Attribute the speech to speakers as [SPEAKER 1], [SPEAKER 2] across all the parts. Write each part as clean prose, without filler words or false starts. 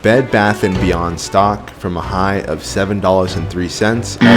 [SPEAKER 1] Bed Bath & Beyond stock from a high of $7.03 all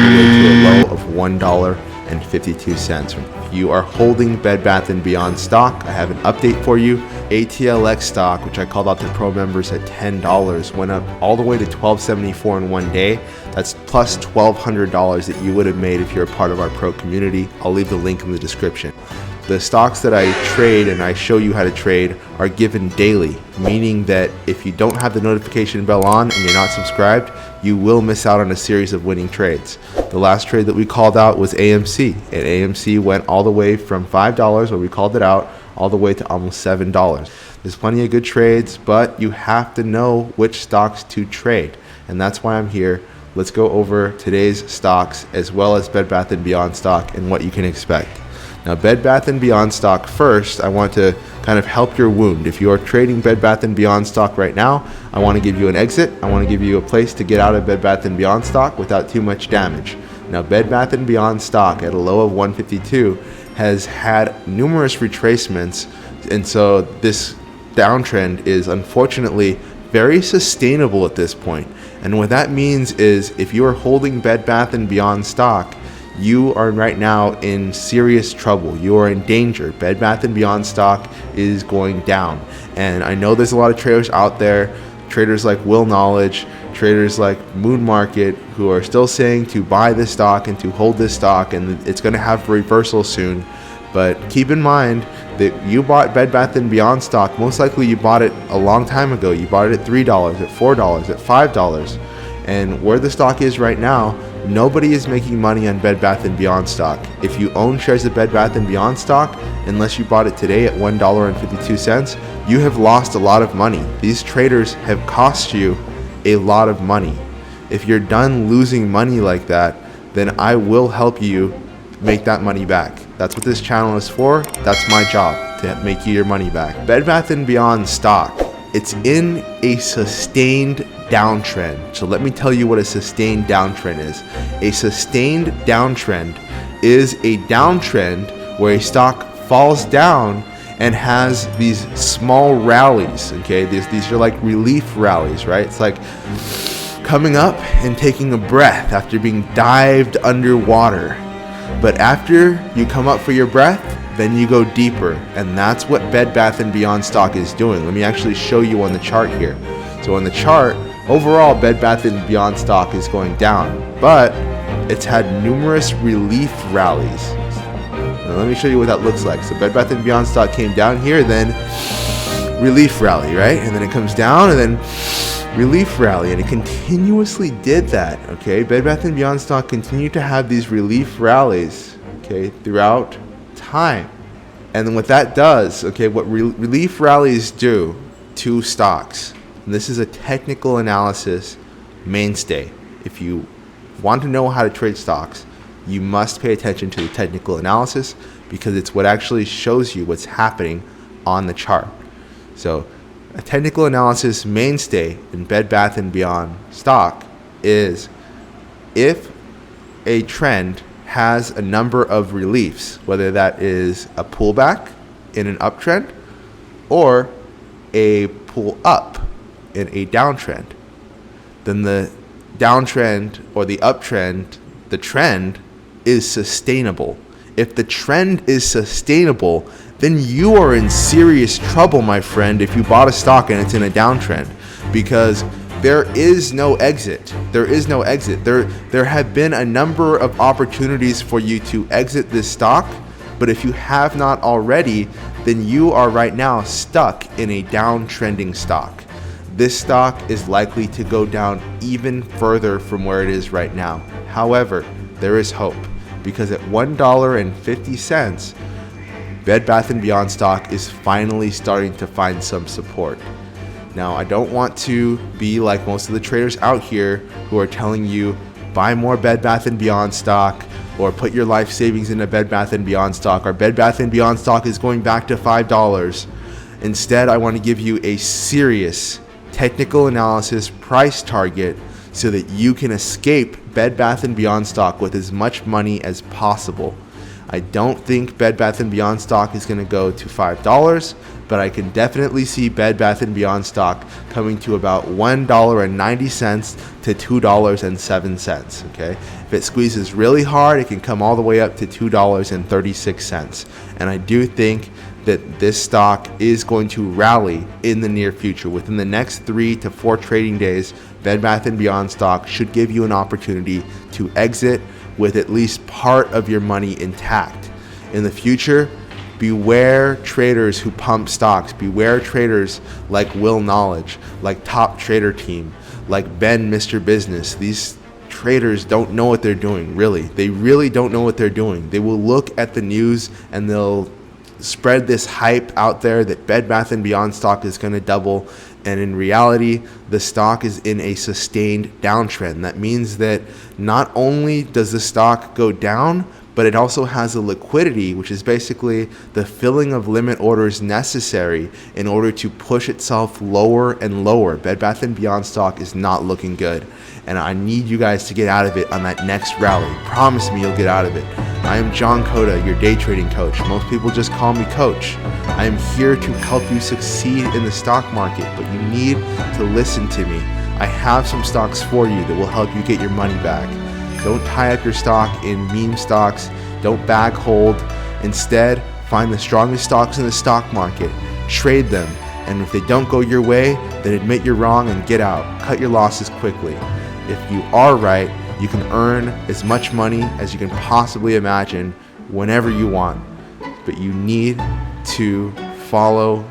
[SPEAKER 1] the way to a low of $1.52. If you are holding Bed Bath & Beyond stock, I have an update for you. ATLX stock, which I called out to pro members at $10, went up all the way to $12.74 in one day. That's plus $1,200 that you would have made if you're a part of our pro community. I'll leave the link in the description. The stocks that I trade and I show you how to trade are given daily, meaning that if you don't have the notification bell on and you're not subscribed, you will miss out on a series of winning trades. The last trade that we called out was AMC, and AMC went all the way from $5 where we called it out all the way to almost $7. There's plenty of good trades, but you have to know which stocks to trade, and that's why I'm here. Let's go over today's stocks as well as Bed Bath & Beyond stock and what you can expect. Now, Bed Bath & Beyond stock first, I want to kind of help your wound. If you are trading Bed Bath & Beyond stock right now, I want to give you an exit. I want to give you a place to get out of Bed Bath & Beyond stock without too much damage. Now, Bed Bath & Beyond stock at a low of 152 has had numerous retracements, and so this downtrend is unfortunately very sustainable at this point. And what that means is if you are holding Bed Bath & Beyond stock, you are right now in serious trouble. You are in danger. Bed Bath & Beyond stock is going down. And I know there's a lot of traders out there, traders like Will Knowledge, traders like Moon Market, who are still saying to buy this stock and to hold this stock, and it's going to have a reversal soon. But keep in mind that you bought Bed Bath & Beyond stock. Most likely you bought it a long time ago. You bought it at $3, at $4, at $5. And where the stock is right now, nobody is making money on Bed Bath & Beyond stock. If you own shares of Bed Bath & Beyond stock, unless you bought it today at $1.52, you have lost a lot of money. These traders have cost you a lot of money. If you're done losing money like that, then I will help you make that money back. That's what this channel is for. That's my job, to make you your money back. Bed Bath & Beyond stock, it's in a sustained downtrend. So let me tell you what a sustained downtrend is. A sustained downtrend is a downtrend where a stock falls down and has these small rallies. Okay, these are like relief rallies, right? It's like coming up and taking a breath after being dived underwater. But after you come up for your breath, then you go deeper, and that's what Bed Bath & Beyond stock is doing. Let me actually show you on the chart here. So on the chart, overall Bed Bath & Beyond stock is going down, but it's had numerous relief rallies. Now let me show you what that looks like. So Bed Bath & Beyond stock came down here, then relief rally, right? And then it comes down, and then relief rally, and it continuously did that. Okay, Bed Bath & Beyond stock continued to have these relief rallies, okay, throughout time. And then what that does, okay, what relief rallies do to stocks, and this is a technical analysis mainstay. If you want to know how to trade stocks, you must pay attention to the technical analysis, because it's what actually shows you what's happening on the chart. So a technical analysis mainstay in Bed Bath & Beyond stock is if a trend has a number of reliefs, whether that is a pullback in an uptrend or a pull up in a downtrend, then the downtrend or the uptrend, the trend is sustainable. If the trend is sustainable, then you are in serious trouble, my friend, if you bought a stock and it's in a downtrend, because there is no exit. There is no exit. There have been a number of opportunities for you to exit this stock, but if you have not already, then you are right now stuck in a downtrending stock. This stock is likely to go down even further from where it is right now. However, there is hope, because at $1.50, Bed Bath & Beyond stock is finally starting to find some support. Now, I don't want to be like most of the traders out here who are telling you buy more Bed Bath & Beyond stock, or put your life savings into Bed Bath & Beyond stock, or Bed Bath & Beyond stock is going back to $5. Instead, I want to give you a serious technical analysis price target so that you can escape Bed Bath & Beyond stock with as much money as possible. I don't think Bed Bath & Beyond stock is going to go to $5, but I can definitely see Bed Bath & Beyond stock coming to about $1.90 to $2.07, okay? If it squeezes really hard, it can come all the way up to $2.36. And I do think that this stock is going to rally in the near future. Within the next 3 to 4 trading days, Bed Bath & Beyond stock should give you an opportunity to exit with at least part of your money intact. In the future, beware traders who pump stocks. Beware traders like Will Knowledge, like Top Trader Team, like Ben Mr. Business. These traders don't know what they're doing, really. They really don't know what they're doing. They will look at the news and they'll spread this hype out there that Bed Bath & Beyond stock is going to double, and in reality the stock is in a sustained downtrend. That means that not only does the stock go down, but it also has a liquidity, which is basically the filling of limit orders necessary in order to push itself lower and lower. Bed Bath & Beyond stock is not looking good, and I need you guys to get out of it on that next rally. Promise me you'll get out of it. I am John Cota, your day trading coach. Most people just call me coach. I am here to help you succeed in the stock market, but you need to listen to me. I have some stocks for you that will help you get your money back. Don't tie up your stock in meme stocks. Don't bag hold. Instead, find the strongest stocks in the stock market. Trade them. And if they don't go your way, then admit you're wrong and get out. Cut your losses quickly. If you are right, you can earn as much money as you can possibly imagine whenever you want. But you need to follow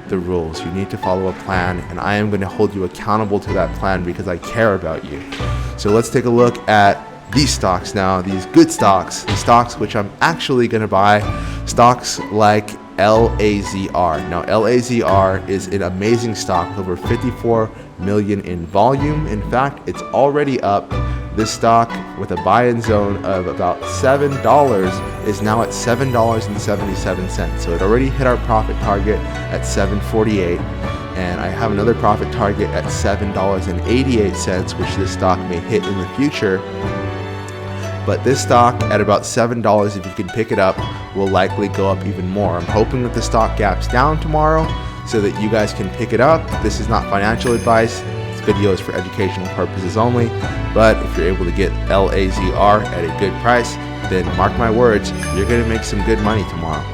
[SPEAKER 1] the rules. You need to follow a plan, and I am going to hold you accountable to that plan because I care about you. So let's take a look at these stocks now, these good stocks, the stocks which I'm actually going to buy, stocks like LAZR. Now, LAZR is an amazing stock, over 54 million in volume. In fact, it's already up. This stock with a buy-in zone of about $7 is now at $7.77. So it already hit our profit target at $7.48. And I have another profit target at $7.88, which this stock may hit in the future. But this stock at about $7, if you can pick it up, will likely go up even more. I'm hoping that the stock gaps down tomorrow so that you guys can pick it up. This is not financial advice. This video is for educational purposes only. But if you're able to get LAZR at a good price, then mark my words, you're going to make some good money tomorrow.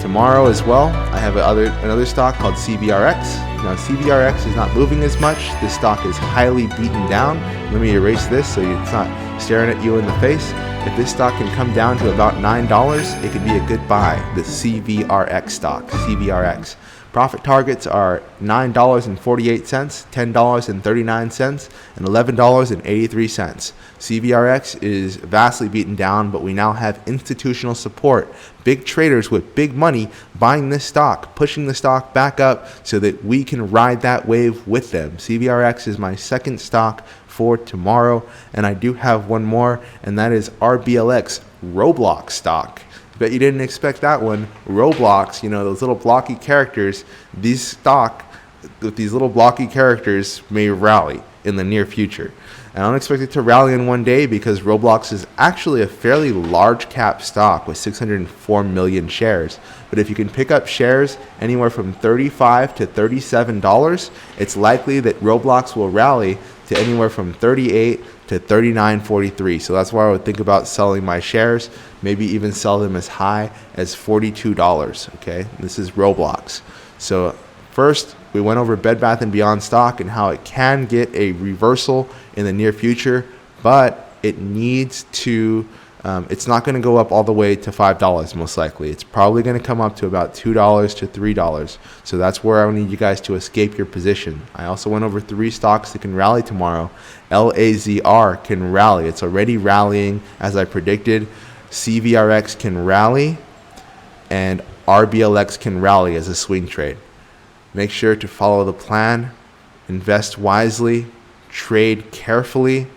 [SPEAKER 1] Tomorrow as well, I have another stock called CVRX. Now, CVRX is not moving as much. This stock is highly beaten down. Let me erase this so it's not staring at you in the face. If this stock can come down to about $9, it could be a good buy. The CVRX stock, CVRX. Profit targets are $9.48, $10.39, and $11.83. CVRX is vastly beaten down, but we now have institutional support. Big traders with big money buying this stock, pushing the stock back up so that we can ride that wave with them. CVRX is my second stock for tomorrow, and I do have one more, and that is RBLX, Roblox Stock. Bet you didn't expect that one. Roblox, you know, those little blocky characters, these stock with these little blocky characters may rally in the near future. And I don't expect it to rally in one day because Roblox is actually a fairly large cap stock with 604 million shares. But if you can pick up shares anywhere from $35 to $37, it's likely that Roblox will rally to anywhere from $38 to $39.43. So that's why I would think about selling my shares, maybe even sell them as high as $42. Okay, this is Roblox. So first, we went over Bed Bath & Beyond stock and how it can get a reversal in the near future, but it needs to, it's not going to go up all the way to $5 most likely. It's probably going to come up to about $2 to $3. So that's where I need you guys to escape your position. I also went over 3 stocks that can rally tomorrow. LAZR can rally. It's already rallying as I predicted. CVRX can rally, and RBLX can rally as a swing trade. Make sure to follow the plan, invest wisely, trade carefully.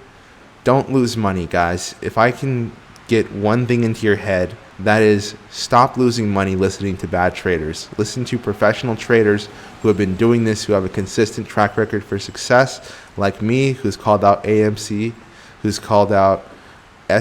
[SPEAKER 1] Don't lose money, guys. If I can get one thing into your head, that is, stop losing money listening to bad traders. Listen to professional traders who have been doing this, who have a consistent track record for success, like me, who's called out AMC, who's called out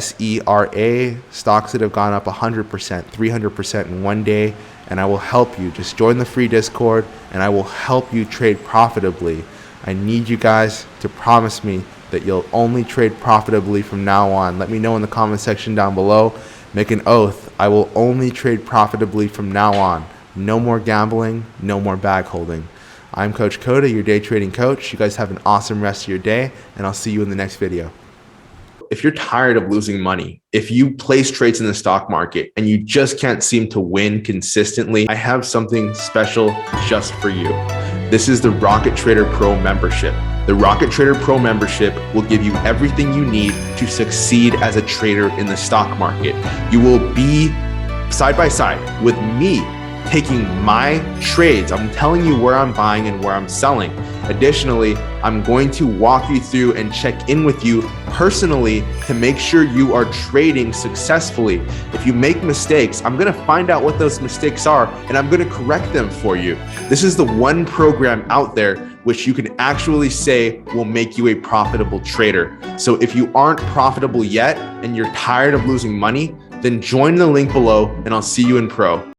[SPEAKER 1] SERA, stocks that have gone up 100%, 300% in one day, and I will help you. Just join the free Discord and I will help you trade profitably. I need you guys to promise me that you'll only trade profitably from now on. Let me know in the comment section down below. Make an oath. I will only trade profitably from now on. No more gambling, no more bag holding. I'm Coach Coda, your day trading coach. You guys have an awesome rest of your day, and I'll see you in the next video. If you're tired of losing money, if you place trades in the stock market and you just can't seem to win consistently, I have something special just for you. This is the Rocket Trader Pro membership. The Rocket Trader Pro membership will give you everything you need to succeed as a trader in the stock market. You will be side by side with me taking my trades. I'm telling you where I'm buying and where I'm selling. Additionally, I'm going to walk you through and check in with you personally to make sure you are trading successfully. If you make mistakes, I'm going to find out what those mistakes are and I'm going to correct them for you. This is the one program out there which you can actually say will make you a profitable trader. So if you aren't profitable yet and you're tired of losing money, then join the link below and I'll see you in pro.